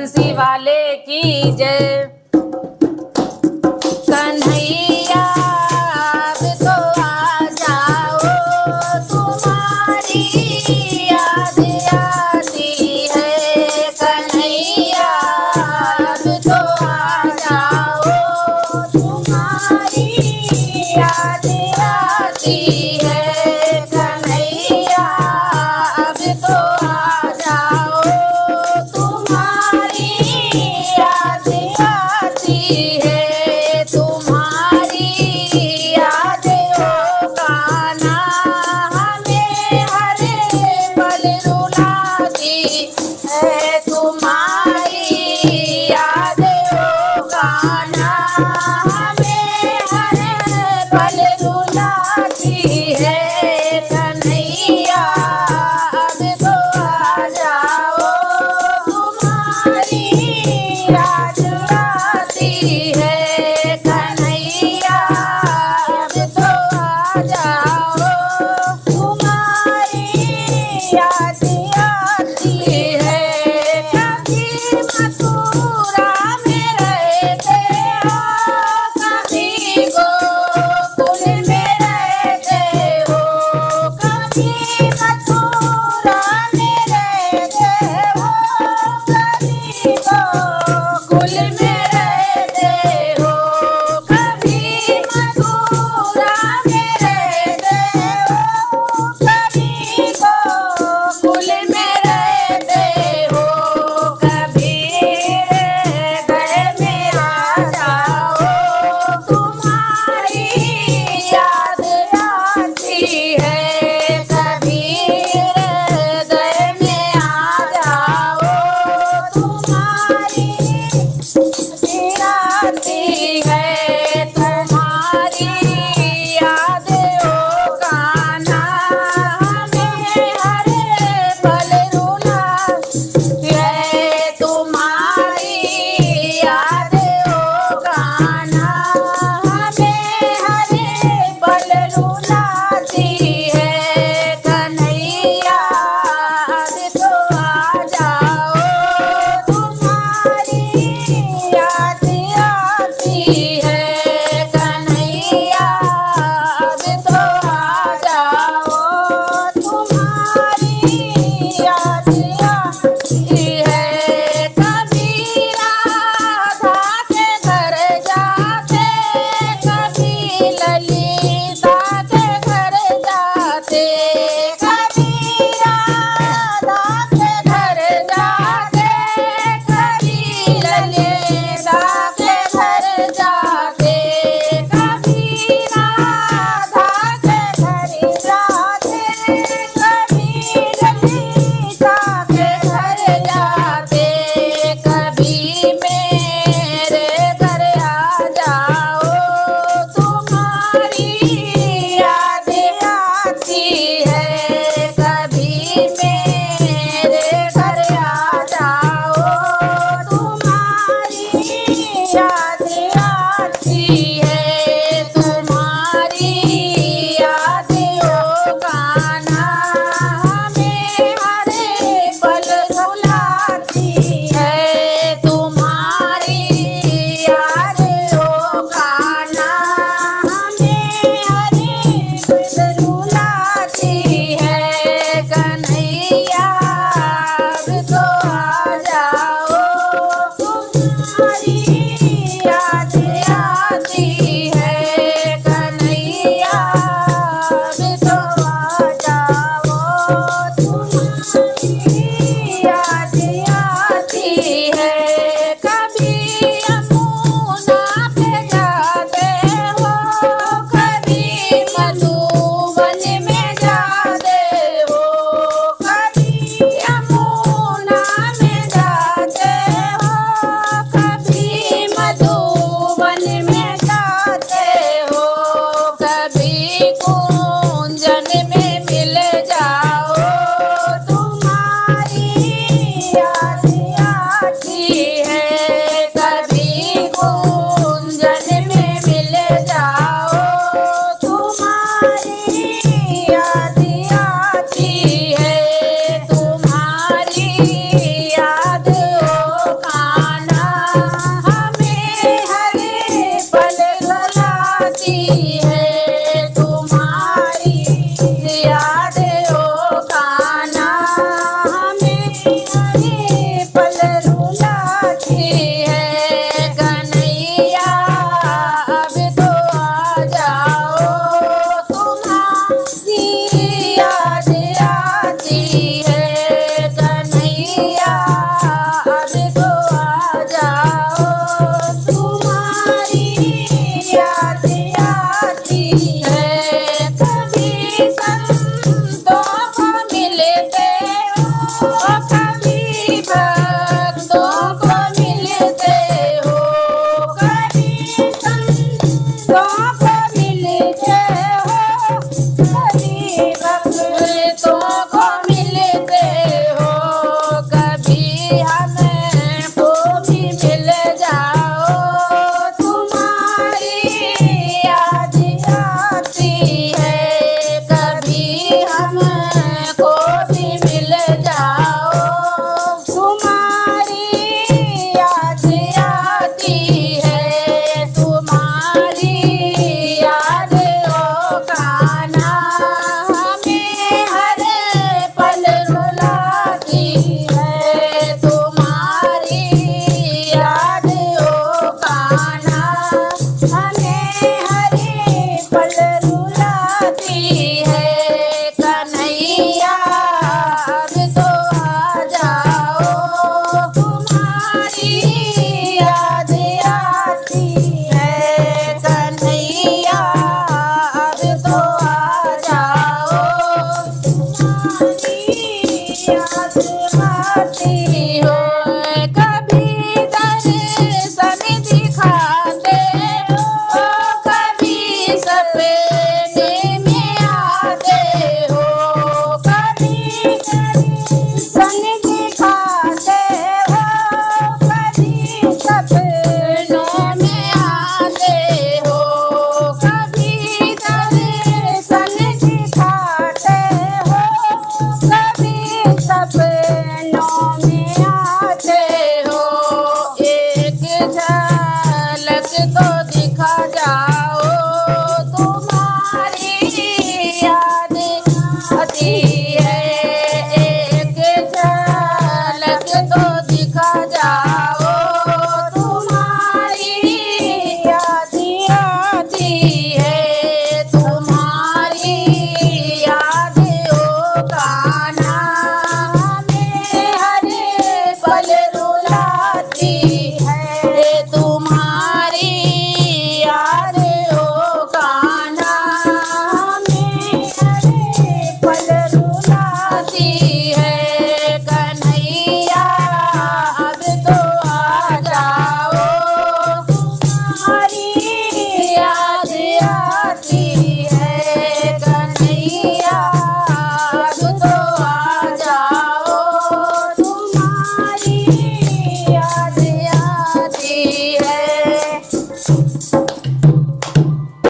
बंसी वाले की जय। कन्हैया अब तो आ जाओ, तुम्हारी याद आती है। कन्हैया अब तो आ जाओ, तुम्हारी याद आती है। कन्हैया अब तो आ जाओ, तुम्हारी याद आती है। तुम्हारी यादों का ना हमें हर पल रुलाती है। तुम्हारी यादों का ना हमें हर पल रुलाती है। कन्हैया अब तो आ जाओ, तुम्हारी याद आती है। कन्हैया अब तो आ जाओ, तुम्हारी याद आती है। कभी मथुरा में रहते हो, कभी गोकुल में रहते हो। कभी मथुरा में रहते हो, कभी गोकुल में रहते हो। कभी मथुरा में रहते हो, कभी गोकुल में रहते हो। कभी हृदय में आ जाओ, तुम्हारी याद आती है। कभी हृदय में आ जाओ, तुम्हारी आती है। तुम्हारी यादों का ना हमें हर पल रुलाती है। तुम्हारी यादों का ना हमें हर पल रुलाती है। कन्हैया अब तो आ जाओ, तुम्हारी याद आती है। कन्हैया अब तो आ जाओ, तुम्हारी याद आती है। कभी राधा के घर जाते, कभी ललिता के घर जाते। कभी राधा के घर जाते, कभी ललिता के घर जाते। कभी राधा के घर जाते, कभी ललिता के घर जाते। कभी मेरे घर आ जाओ, तुम्हारी याद आती है। कभी मेरे घर आ जाओ, तुम्हारी याद आती है। तुम्हारी यादों का ना हमें हर पल रुलाती है। तुम्हारी यादों का ना हमें हर पल रुलाती है। कन्हैया अब तो आ जाओ, तुम्हारी याद आती है। कन्हैया अब तो आ जाओ, तुम्हारी याद आती है। कभी यमुना पे जाते हो, कभी मधुबन में जाते हो। कभी यमुना में जाते हो, कभी से